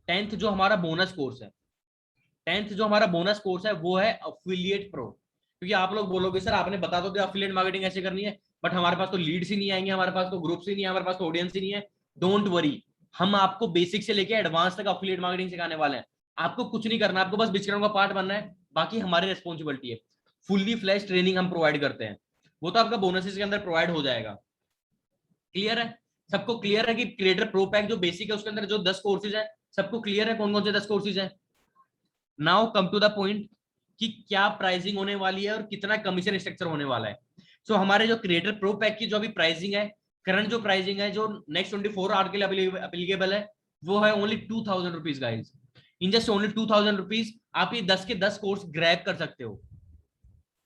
टेंथ जो हमारा बोनस कोर्स है, वो है अफिलिएट प्रो। क्योंकि आप लोग बोलोगे सर आपने बता दो अफिलिएट मार्केटिंग ऐसे करनी है, बट हमारे पास तो लीड्स ही नहीं आएंगे, हमारे पास तो ग्रुप्स ही नहीं है, हमारे पास तो ऑडियंस ही नहीं है। डोंट वरी, हम आपको बेसिक से लेके एडवांस तक अफिलिएट मार्केटिंग सिखाने वाले हैं। आपको कुछ नहीं करना, आपको बस बिचकरों का पार्ट बनना है, बाकी हमारी रिस्पॉन्सिबिलिटी है। फुल्ली फ्लैश ट्रेनिंग हम प्रोवाइड करते हैं, वो तो आपका बोनसेस के अंदर प्रोवाइड हो जाएगा। क्लियर है, सबको क्लियर है कि क्रिएटर प्रो पैक जो बेसिक है उसके अंदर जो 10 कोर्सेज है, सबको क्लियर है कौन कौन से 10 कोर्सेज है। Now come to the point कि क्या प्राइसिंग होने वाली है और कितना कमीशन स्ट्रक्चर होने वाला है। सो हमारे जो क्रिएटर प्रो पैक की जो अभी प्राइसिंग है, करंट जो प्राइसिंग है जो नेक्स्ट 24 आवर के लिए अप्लीकेबल है, वो है only 2000 rupees guys. In just only 2000 rupees आप ये 10 के 10 कोर्स ग्रैब कर सकते हो,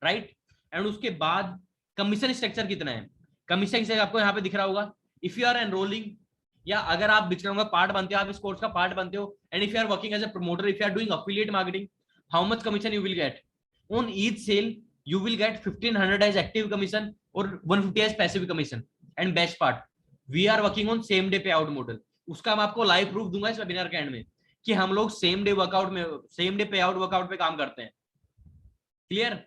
राइट। एंड उसके बाद कमीशन स्ट्रक्चर कितना है, कमीशन से आपको यहाँ पे दिख रहा होगा। इफ यू आर एनरोलिंग, या अगर आप बिचकरों का पार्ट बनते हो, आप इस कोर्स का पार्ट बनते हो, and if you are working as a promoter, if you are doing affiliate marketing, how much commission you will get on each sale. You will get 1500 as active commission और 150 as passive commission. And best part, we are working on same day pay out model. उसका मैं आपको लाइव प्रूफ दूंगा इस वेबिनार के एंड में कि हम लोग सेम डे वर्कआउट में, same day pay out workout पे काम करते हैं। Clear.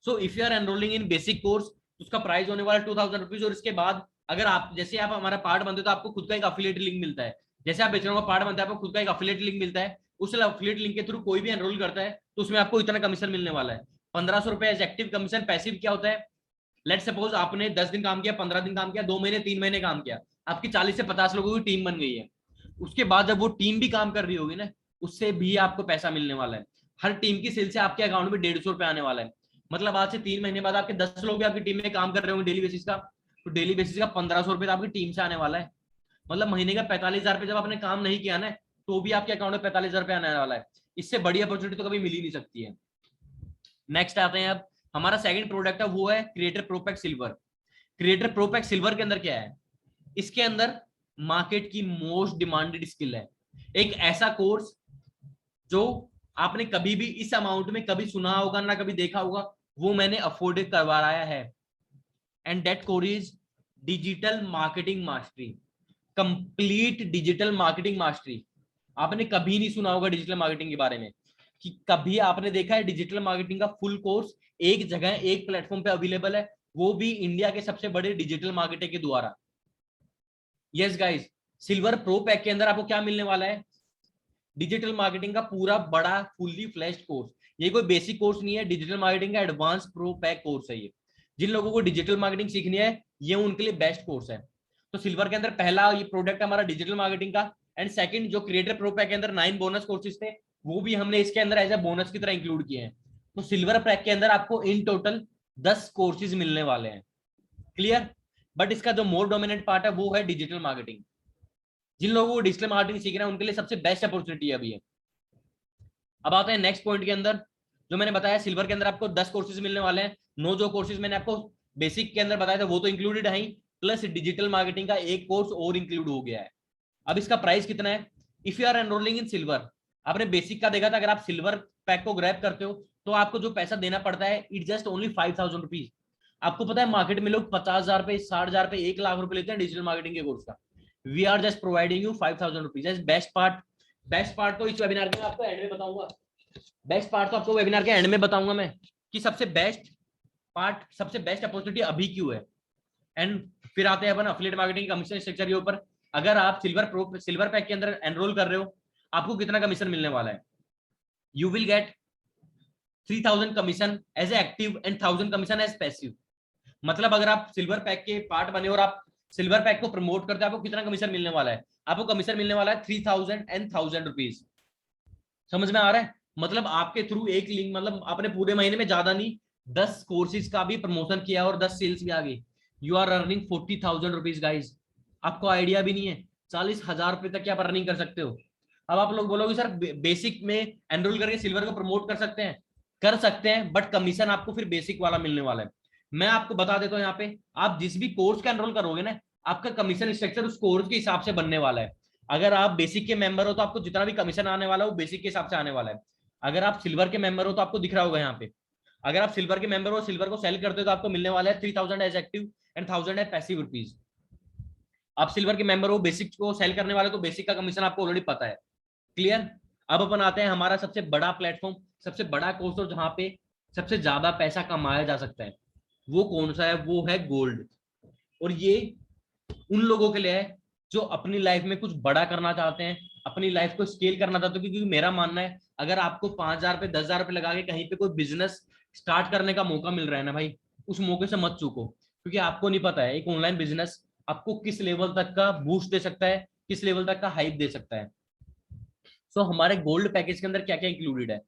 So if you are enrolling in basic course, उसका प्राइस होने वाला 2000 रुपीज। और इसके बाद अगर आप जैसे आप हमारा पार्ट बनते हो तो आपको खुद का एक अफिलिएट लिंक मिलता है। जैसे आप बेचने का पार्ट बनता है आपको खुद का एक अफिलिएट लिंक मिलता है। उस अफिलिएट लिंक के थ्रू कोई भी एनरोल करता है तो उसमें आपको इतना कमीशन मिलने वाला है। 1500 रुपए एज एक्टिव कमीशन। पैसिव क्या होता है, लेट सपोज आपने 10 दिन काम किया, 15 दिन काम किया, 2 महीने 3 महीने काम किया, आपकी 40 से 50 लोगों की टीम बन गई है। उसके बाद जब वो टीम भी काम कर रही होगी ना, उससे भी आपको पैसा मिलने वाला है। हर टीम की सेल से आपके अकाउंट में 150 रुपए आने वाला है। मतलब आज से 3 महीने बाद आपके 10 लोग भी आपकी टीम में काम कर रहे होंगे डेली बेसिस का, तो डेली बेसिस का 1500 रुपए आपकी टीम से आने वाला है। मतलब महीने का 45,000 रुपए जब आपने काम नहीं किया ना, तो भी आपके अकाउंट में 45,000 रुपए आने वाला है। इससे बड़ी अपॉर्चुनिटी तो कभी मिल ही नहीं सकती है। नेक्स्ट आते हैं, अब हमारा सेकंड प्रोडक्ट है वो है creator pro pack silver. Creator pro pack silver के अंदर क्या है, इसके अंदर मार्केट की मोस्ट डिमांडेड स्किल है। एक ऐसा कोर्स जो आपने कभी भी इस अमाउंट में कभी सुना होगा ना कभी देखा होगा, वो मैंने अफोर्ड करवाया है। And that course is digital marketing mastery, complete digital marketing mastery. आपने कभी नहीं सुना होगा डिजिटल मार्केटिंग के बारे में, कि कभी आपने देखा है डिजिटल मार्केटिंग का फुल कोर्स एक जगह एक प्लेटफॉर्म पे अवेलेबल है, वो भी इंडिया के सबसे बड़े डिजिटल मार्केटर के द्वारा। Yes guys, silver pro pack के अंदर आपको क्या मिलने वाला है? डिजिटल मार्केटिंग का पूरा बड़ा फुल्ली फ्लैश्ड कोर्स। ये कोई बेसिक कोर्स नहीं है, डिजिटल मार्केटिंग का एडवांस प्रो पैक कोर्स है ये। जिन लोगों को डिजिटल मार्केटिंग सीखनी है ये उनके लिए बेस्ट कोर्स है। तो सिल्वर के अंदर पहला ये प्रोडक्ट हमारा डिजिटल मार्केटिंग का, एंड सेकंड जो क्रिएटर प्रो पैक के अंदर 9 बोनस कोर्सेज थे वो भी हमने इसके अंदर एज ए बोनस की तरह इंक्लूड किए हैं। तो सिल्वर पैक के अंदर आपको इन टोटल 10 कोर्सेज मिलने वाले हैं। क्लियर? बट इसका जो मोर डोमिनेंट पार्ट है वो है डिजिटल मार्केटिंग। जिन लोगों को डिजिटल मार्केटिंग सीखना है उनके लिए सबसे बेस्ट अपॉर्चुनिटी अभी है। अब आते हैं नेक्स्ट पॉइंट के अंदर। जो मैंने बताया सिल्वर के अंदर आपको 10 कोर्सेज मिलने वाले हैं। 9 जो कोर्सेज मैंने आपको बेसिक के अंदर बताया था वो तो इंक्लूडेड है ही, प्लस डिजिटल मार्केटिंग का एक कोर्स और इंक्लूड हो गया है। अब इसका प्राइस कितना है? If you are enrolling in silver, आपने बेसिक का देखा था, अगर आप सिल्वर पैक को ग्रैब करते हो तो आपको जो पैसा देना पड़ता है इट जस्ट ओनली 5000 रुपीज। आपको पता है मार्केट में लोग 50,000 रुपए, 60,000 रुपए, 1 लाख रुपए लेते हैं डिजिटल मार्केटिंग के कोर्स का। We are just providing you 5000 rupees. Best part तो इस वेबिनार में आपको एंड में बताऊंगा। बेस्ट पार्ट तो आपको वेबिनार के एंड में बताऊंगा मैं कि सबसे बेस्ट पार्ट, सबसे बेस्ट अपॉर्चुनिटी अभी क्यों है। एंड फिर आते हैं अपन अफिलिएट मार्केटिंग कमीशन स्ट्रक्चर के ऊपर। अगर आप सिल्वर पैक के अंदर एनरोल कर रहे हो आपको कितना कमीशन मिलने वाला है? You will get 3000 commission as active and 1000 commission as passive. मतलब अगर आप सिल्वर पैक के पार्ट बने और आप सिल्वर पैक को प्रमोट करते हैं आपको कितना कमीशन मिलने वाला है? आपको कमीशन मिलने वाला है 3000 एंड 1000 रुपीज। समझ में आ रहा है? मतलब आपके थ्रू एक लिंक, मतलब आपने पूरे महीने में ज्यादा नहीं 10 कोर्सेज का भी प्रमोशन किया और 10 सेल्स भी आ गई। You are earning 40,000 rupees guys. आपको आइडिया भी नहीं है 40,000 रुपए तक क्या आप अर्निंग कर सकते हो। अब आप लोग बोलोगे सर बेसिक में एनरोल करके सिल्वर को प्रमोट कर सकते हैं, कर सकते हैं, बट कमीशन आपको फिर बेसिक वाला मिलने वाला है। मैं आपको बता देता हूँ यहाँ पे, आप जिस भी कोर्स का एनरोल करोगे ना आपका कमीशन स्ट्रक्चर उस कोर्स के हिसाब से बनने वाला है। अगर आप बेसिक के मेंबर हो तो आपको जितना भी कमीशन आने वाला है वो बेसिक के हिसाब से आने वाला है। अगर आप सिल्वर के मेंबर हो तो आपको दिख रहा होगा यहाँ पे, अगर आप सिल्वर के मेंबर हो, सिल्वर को सेल करते हो तो आपको मिलने वाला है 3000 as active and 1000 as passive rupees. आप सिल्वर के मेंबर हो, बेसिक को सेल करने वाले तो बेसिक का कमीशन आपको ऑलरेडी पता है। क्लियर? अब अपन आते हैं हमारा सबसे बड़ा प्लेटफॉर्म, सबसे बड़ा कोर्स और जहां पे सबसे ज्यादा पैसा कमाया जा सकता है वो कौन सा है? वो है गोल्ड। और ये उन लोगों के लिए है जो अपनी लाइफ में कुछ बड़ा करना चाहते हैं, अपनी लाइफ को स्केल करना चाहते हो। क्योंकि मेरा मानना है अगर आपको 5,000 रुपए 10,000 रुपए लगा के कहीं पे कोई बिजनेस स्टार्ट करने का मौका मिल रहा है ना भाई, उस मौके से मत चूको। क्योंकि आपको नहीं पता है एक ऑनलाइन बिजनेस आपको किस लेवल तक का बूस्ट दे सकता है, किस लेवल तक का हाइप दे सकता है। सो हमारे गोल्ड पैकेज के अंदर क्या क्या इंक्लूडेड है?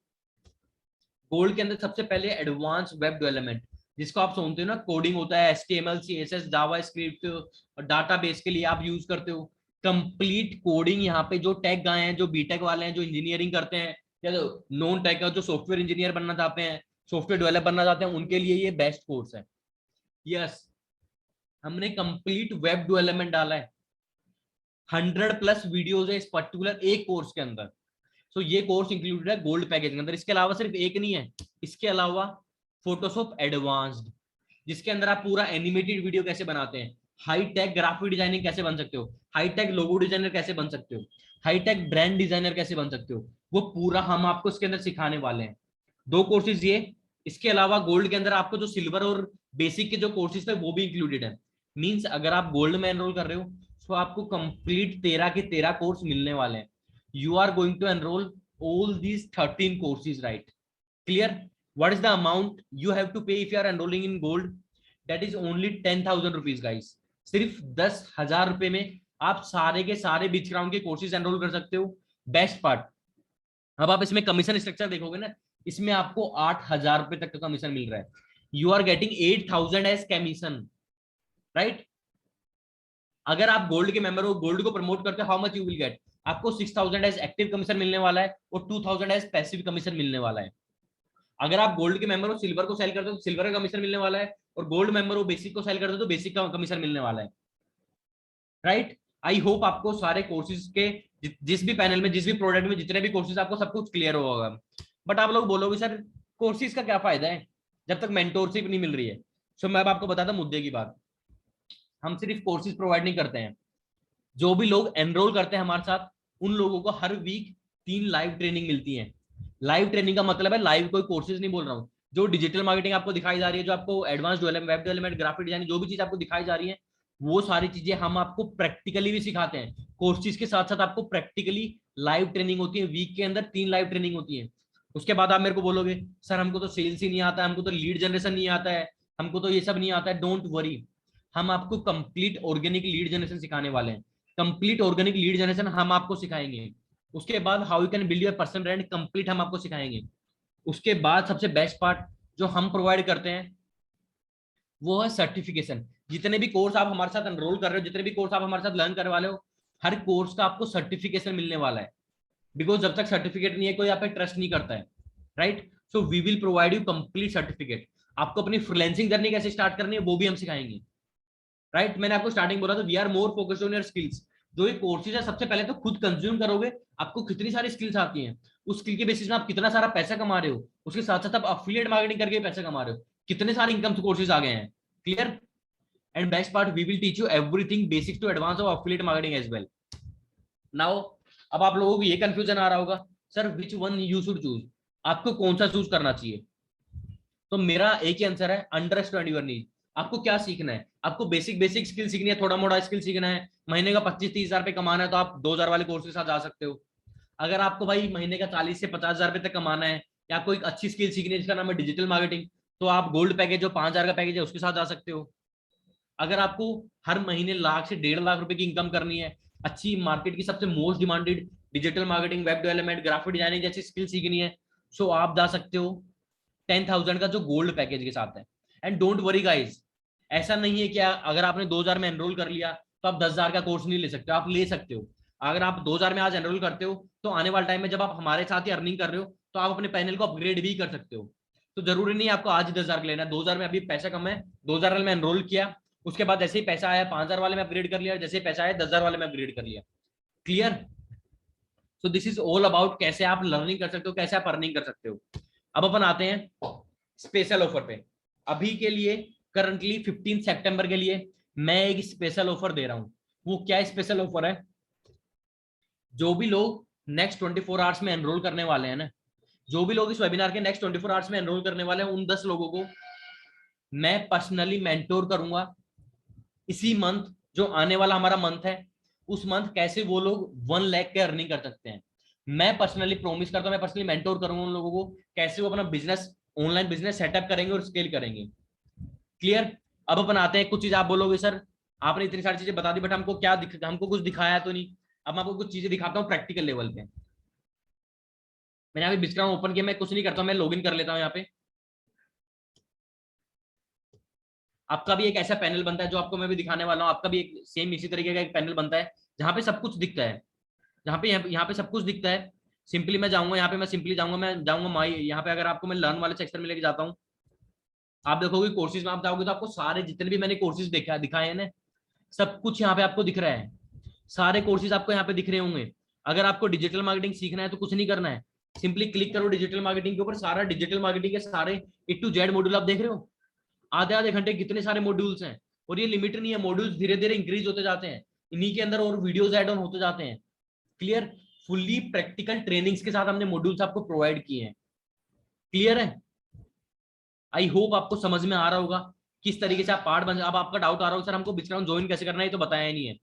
गोल्ड के अंदर सबसे पहले एडवांस वेब डेवलपमेंट, जिसको आप सुनते हो ना, कोडिंग होता है, HTML CSS जावा स्क्रिप्ट और डाटाबेस के लिए आप यूज करते हो। कंप्लीट कोडिंग यहाँ पे जो टेक गाए हैं, जो बीटेक वाले हैं, जो इंजीनियरिंग करते हैं, या जो नॉन टेक जो सॉफ्टवेयर इंजीनियर बनना चाहते हैं, सॉफ्टवेयर डेवलप बनना चाहते हैं, उनके लिए ये बेस्ट कोर्स है। यस, हमने कंप्लीट वेब डेवलपमेंट डाला है। 100+ वीडियोज है इस पर्टिकुलर एक कोर्स के अंदर। सो ये कोर्स इंक्लूडेड है गोल्ड पैकेज के अंदर। इसके अलावा सिर्फ एक नहीं है, इसके अलावा फोटोशॉप एडवांस्ड, जिसके अंदर आप पूरा एनिमेटेड वीडियो कैसे बनाते हैं, हाई टेक ग्राफिक डिजाइनिंग कैसे बन सकते हो, हाई टेक लोगो डिजाइनर कैसे बन सकते हो, हाई टेक ब्रांड डिजाइनर कैसे बन सकते हो, वो पूरा हम आपको इसके अंदर सिखाने वाले हैं। 2 कोर्सेज ये। इसके अलावा गोल्ड के अंदर आपको जो सिल्वर और बेसिक के जो कोर्सेज थे वो भी इंक्लूडेड है। मींस अगर आप गोल्ड में एनरोल कर रहे हो तो आपको कंप्लीट 13 के 13 कोर्स मिलने वाले हैं। You are going to enroll all these 13 courses, right? Clear? What is the amount you have to pay if you are enrolling in gold? That is only 10,000 rupees, guys. सिर्फ 10,000 रुपए में आप सारे के सारे बीच ग्राउंड के कोर्सेज एनरोल कर सकते हो। बेस्ट पार्ट, अब आप इसमें कमीशन स्ट्रक्चर देखोगे ना, इसमें आपको 8,000 रुपए तक का कमीशन मिल रहा है। You are getting 8,000 as commission, right? अगर आप गोल्ड के मेंबर हो, गोल्ड को प्रमोट करते हो, how much you will gate? आपको 6,000 एज एक्टिव कमीशन मिलने वाला है और 2,000 एज पैसिव कमीशन मिलने वाला है। अगर आप गोल्ड के मेंबर हो, सिल्वर को सेल करते हो तो सिल्वर का कमीशन मिलने वाला है, और गोल्ड मेंबर हो बेसिक को सेल करते हो तो बेसिक का कमीशन मिलने वाला है, राइट? आई होप आपको सारे कोर्सेज के जिस भी पैनल में, जिस भी प्रोडक्ट में जितने भी कोर्सेज, आपको सब कुछ क्लियर होगा। बट आप लोग बोलोगे सर कोर्सेज का क्या फायदा है जब तक मेंटोरशिप नहीं मिल रही है? सो मैं अब आपको बताता हूं मुद्दे की बात। हम सिर्फ कोर्सेज प्रोवाइड नहीं करते हैं, जो भी लोग एनरोल करते हैं हमारे साथ उन लोगों को हर वीक 3 लाइव ट्रेनिंग मिलती है। लाइव ट्रेनिंग का मतलब है लाइव कोई कोर्सेज नहीं बोल रहा हूँ, जो डिजिटल मार्केटिंग आपको दिखाई जा रही है, जो आपको advance web development, graphic designing, जो भी चीज आपको दिखाई जा रही है वो सारी चीजें हम आपको प्रैक्टिकली भी सिखाते हैं। कोर्सेज के साथ साथ आपको प्रैक्टिकली लाइव ट्रेनिंग होती है, वीक के अंदर 3 लाइव ट्रेनिंग होती है। उसके बाद आप मेरे को बोलोगे सर हमको तो सेल्स ही नहीं आता है, हमको तो लीड जनरेशन नहीं आता है, हमको तो ये सब नहीं आता है। डोंट वरी, हम आपको कंप्लीट ऑर्गेनिक लीड जनरेशन सिखाने वाले हैं। कंप्लीट ऑर्गेनिक लीड जनरेशन हम आपको सिखाएंगे। उसके बाद how you can build your personal brand complete हम आपको सिखाएंगे। उसके बाद सबसे बेस्ट पार्ट जो हम प्रोवाइड करते हैं वो है सर्टिफिकेशन। जितने भी कोर्स आप हमारे साथ एनरोल कर रहे हो, जितने भी कोर्स आप हमारे साथ लर्न करने वाले हो, हर कोर्स का आपको सर्टिफिकेशन मिलने वाला है। बिकॉज जब तक सर्टिफिकेट नहीं है कोई आप पे ट्रस्ट नहीं करता है, right. So we will provide you complete certificate. आपको अपनी फ्रीलांसिंग जर्नी कैसे स्टार्ट करनी है वो भी हम सिखाएंगे, राइट। मैंने आपको स्टार्टिंग बोला था we are more focused on your skills. जो ये कोर्सेज है सबसे पहले तो खुद कंज्यूम करोगे, आपको कितनी सारी स्किल्स आती हैं, उस स्किल के बेसिस में आप कितना सारा पैसा कमा रहे हो, उसके साथ साथ आप अफिलिएट मार्केटिंग करके पैसा कमा रहे हो, कितने सारे इनकम कोर्सेज आ गए हैं। Clear. And best part we will teach you everything basics to advance of affiliate marketing as well. Now अब आप लोगों को ये कंफ्यूजन आ रहा होगा sir which one you should choose, आपको कौन सा चूज करना चाहिए। तो मेरा एक ही आंसर है, अंडरस्टैंड योर नीड। आपको क्या सीखना है, आपको बेसिक बेसिक स्किल सीखनी है, थोड़ा मोड़ा स्किल सीखना है, महीने का 25-30 हजार रुपये कमाना है तो आप 2000 वाले कोर्स के साथ जा सकते हो। अगर आपको भाई महीने का 40 से 50 हजार रुपये तक कमाना है या कोई अच्छी स्किल सीखनी है जिसका नाम है डिजिटल मार्केटिंग, तो आप गोल्ड पैकेज जो 5,000 का पैकेज है उसके साथ जा सकते हो। अगर आपको हर महीने लाख से 1.5 लाख रुपए की इनकम करनी है, अच्छी मार्केट की सबसे most demanded digital marketing, web development, graphic designing जैसी स्किल सीखनी है, सो आप जा सकते हो 10,000 का जो गोल्ड पैकेज के साथ है। एंड डोंट वरी गाइज, ऐसा नहीं है कि अगर आपने 2,000 में एनरोल कर लिया तो आप 10,000 का कोर्स नहीं ले सकते, आप ले सकते हो। अगर आप 2,000 में आज एनरोल करते हो तो आने वाले टाइम में जब आप हमारे साथ ही अर्निंग कर रहे हो तो आप अपने पैनल को अपग्रेड भी कर सकते हो। तो जरूरी नहीं है आपको आज ही 10,000 का लेना है। 2,000 में अभी पैसा कम है, 2,000 में एनरोल किया, उसके बाद जैसे ही पैसा आया 5,000 वाले में अपग्रेड कर लिया, जैसे ही पैसा आया 10,000 वाले में अपग्रेड कर लिया। Clear. So this is all about कैसे आप लर्निंग कर सकते हो, कैसे आप अर्निंग कर सकते हो। अब अपन आते हैं स्पेशल ऑफर पे। अभी के लिए करंटली 15 सितंबर के लिए मैं एक स्पेशल ऑफर दे रहा हूं। वो क्या स्पेशल ऑफर है, जो भी लोग नेक्स्ट 24 आवर्स में एनरोल करने वाले हैं ना, जो भी लोग इस वेबिनार के नेक्स्ट 24 आवर्स में एनरोल करने वाले हैं, उन 10 लोगों को मैं पर्सनली मेंटोर करूंगा इसी मंथ, जो आने वाला हमारा मंथ है, उस मंथ कैसे वो लोग 1 लाख के अर्निंग कर सकते हैं। मैं पर्सनली प्रॉमिस करता हूं, मैं पर्सनली मेंटोर करूंगा उन लोगों को कैसे वो अपना बिजनेस, ऑनलाइन बिजनेस सेटअप करेंगे और स्केल करेंगे। क्लियर। अब अपन आते हैं, कुछ चीज आप बोलोगे सर आपने इतनी सारी चीजें बता दी बट हमको क्या हमको कुछ दिखाया तो नहीं। अब मैं आपको कुछ चीजें दिखाता हूँ प्रैक्टिकल लेवल पे। मैंने यहाँ पे बिस्क्राम ओपन किया, मैं कुछ नहीं करता हूँ, मैं लॉगिन कर लेता हूँ यहाँ पे। आपका भी एक ऐसा पैनल बनता है जो आपको मैं भी दिखाने वाला हूँ। आपका भी एक सेम इसी तरीके का एक पैनल बनता है जहाँ पे सब कुछ दिखता है, जहाँ पे यहाँ पे सब कुछ दिखता है। सिंपली मैं जाऊंगा यहाँ पे, मैं सिंपली जाऊंगा, मैं जाऊंगा माई, यहाँ पे अगर आपको मैं लर्न वाले सेक्शन में लेके जाता हूँ, आप देखोगे कोर्सेज में आप जाओगे तो आपको सारे जितने भी मैंने कोर्सेज देखा दिखाए हैं ना, सब कुछ यहाँ पे आपको दिख रहा है। सारे कोर्सेज आपको यहाँ पे दिख रहे होंगे। अगर आपको डिजिटल मार्केटिंग सीखना है तो कुछ नहीं करना है, सिंपली क्लिक करो डिजिटल मार्केटिंग के ऊपर, सारा डिजिटल मार्केटिंग के सारे A to Z मॉड्यूल आप देख रहे हो। आधे आधे घंटे कितने सारे मॉड्यूल्स हैं, और ये लिमिट नहीं है, मॉड्यूल्स धीरे धीरे इंक्रीज होते जाते हैं, इन्हीं के अंदर और वीडियोस ऐड ऑन होते जाते हैं। क्लियर। फुल्ली प्रैक्टिकल ट्रेनिंग्स के साथ हमने मॉड्यूल्स आपको प्रोवाइड किए हैं। क्लियर है। आई होप आपको समझ में आ रहा होगा किस तरीके से आप पार्ट बन। अब आपका डाउट आ रहा होगा सर हमको बिस्क्राउन ज्वाइन कैसे करना है, तो बताया ही नहीं है,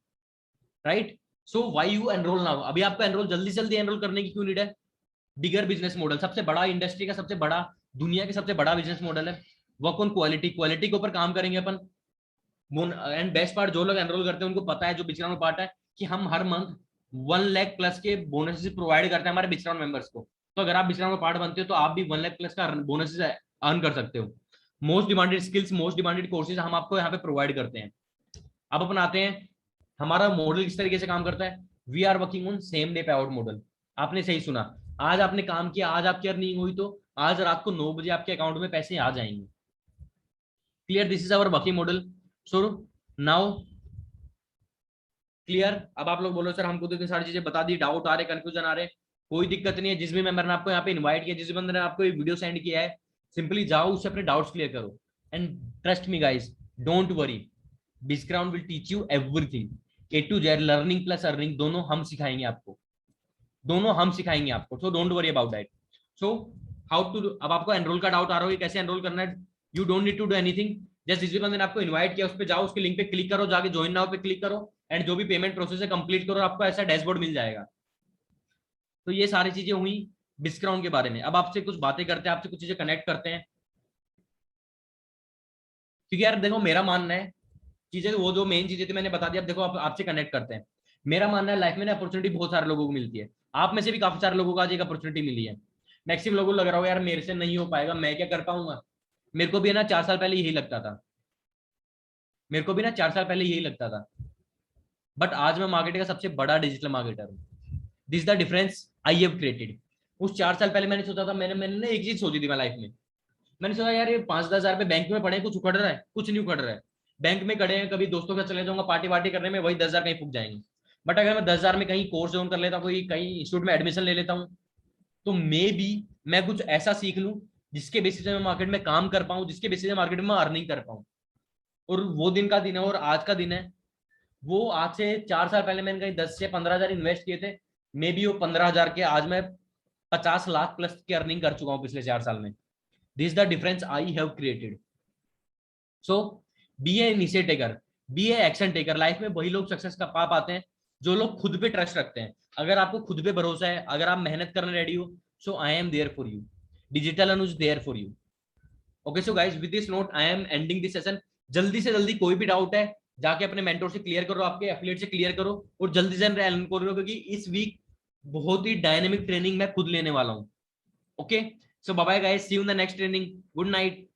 right. So why you enrol now, अभी आपको एनरोल जल्दी से जल्दी एनरोल करने की क्यों नीड है। बिगर बिजनेस मॉडल, सबसे बड़ा इंडस्ट्री का सबसे बड़ा, दुनिया के सबसे बड़ा बिजनेस मॉडल है। वर्क ऑन क्वालिटी, क्वालिटी के ऊपर काम करेंगे अपन। एंड बेस्ट पार्ट, जो लोग एनरोल करते हैं उनको पता है, जो बिचराउन पार्ट है, कि हम हर मंथ 1 लाख प्लस के बोनसेस प्रोवाइड करते हैं हमारे बिचराउन मेंबर्स को। तो अगर आप बिचराउन का पार्ट बनते हो तो आप भी 1 लाख प्लस का बोनसेस अर्न कर सकते हो। Most demanded skills, most demanded courses हम आपको यहाँ पे प्रोवाइड करते हैं। अब अपन आते हैं हमारा मॉडल किस तरीके से काम करता है। We are working on same day pay out model. आपने सही सुना, आज आपने काम किया, आज आपकी अर्निंग हुई तो आज रात को 9 बजे आपके अकाउंट में पैसे आ जाएंगे। Clear. This is our working model. So now clear. अब आप लोग बोलो सर हमको तो इतनी सारी चीजें बता दी, डाउट आ रहे, कंफ्यूजन आ रहे, कोई दिक्कत नहीं है। जिस भी मेंबर ने आपको यहाँ पे इनवाइट किया, जिस बंदे ने आपको ये वीडियो सेंड किया है, सिंपली जाओ उससे अपने डाउट्स क्लियर करो। And trust me guys, don't worry, Biscrown will teach you everything A to Z, learning plus earning दोनों हम सिखाएंगे आपको, दोनों हम सिखाएंगे आपको। So don't worry about that. So how to, अब आपको एनरोल का डाउट आ रहा है कैसे एनरोल करना है। You don't need to do anything, जैसे जिस भी बंदे ने आपको इनवाइट किया उस पे जाओ, उसके लिंक पे क्लिक करो, जाके ज्वाइन नाउ पे क्लिक करो एंड जो भी पेमेंट प्रोसेस है कंप्लीट करो, आपको ऐसा डैशबोर्ड मिल जाएगा। तो ये सारी चीजें हुई डिस्काउंट के बारे में। अब आपसे कुछ बातें करते हैं, आपसे कुछ चीजें कनेक्ट करते हैं, क्योंकि यार देखो मेरा मानना है चीजें, वो जो मेन चीजें थी मैंने बता दिया। अब देखो आपसे कनेक्ट करते हैं। मेरा मानना है लाइफ में ना अपॉर्चुनिटी बहुत सारे लोगों को मिलती है, आप में से भी काफी सारे लोगों को आज एक अपॉर्चुनिटी मिली है। मैक्सिमम लोगों को लग रहा होगा यार मेरे से नहीं हो पाएगा, मैं क्या कर पाऊंगा। मेरे को भी है ना 4 साल पहले यही लगता था, मेरे को भी ना 4 साल पहले यही लगता था, बट आज मैं मार्केटिंग का सबसे बड़ा डिजिटल मार्केटर हूँ। This the difference I have created. उस 4 साल पहले मैंने सोचा था, मैंने मैंने ना एक चीज सोची थी मैं लाइफ में। मैंने सोचा यार ये 5-10 हजार रुपए बैंक में पड़े, कुछ उखड़ रहा है, कुछ नहीं उखड़ रहा है। बैंक में खड़े हैं, कभी दोस्तों के साथ चले जाऊंगा पार्टी वार्टी करने में, वही 10 हजार कहीं फूक जाएंगे। बट अगर मैं 10 हजार में कहीं कोर्स ज्वाइन कर लेता हूँ, कोई कहीं इंस्टीट्यूट में एडमिशन ले लेता हूँ, तो मे बी मैं कुछ ऐसा सीख लूं जिसके बेसिस पे मैं मार्केट में काम कर पाऊं, जिसके बेसिस पे मार्केट में अर्निंग कर पाऊं। और वो दिन का दिन है और आज का दिन है। वो आज से 4 साल पहले मैंने कहीं 10 से 15 हजार इन्वेस्ट किए थे, मे बी वो 15 हजार के आज मैं 50 लाख प्लस की अर्निंग कर चुका हूँ पिछले 4 साल में। This the difference I have created. So be a initiate taker, be a action taker. Life में वही लोग सक्सेस का पा पाते हैं जो लोग खुद पे ट्रस्ट रखते हैं। अगर आपको खुद पे भरोसा है, अगर आप मेहनत करने रेडी हो, so I am there for you, digital Anuj there for you. Okay so guys, with this note I am ending this session. जल्दी से जल्दी कोई भी डाउट है जाके अपने मेंटोर से क्लियर करो, आपके एफिलिएट से क्लियर करो, और जल्दी से एनरोल करो, क्योंकि इस वीक बहुत ही डायनेमिक ट्रेनिंग मैं खुद लेने वाला हूँ। Okay so bye bye guys, see you in the next training, good night.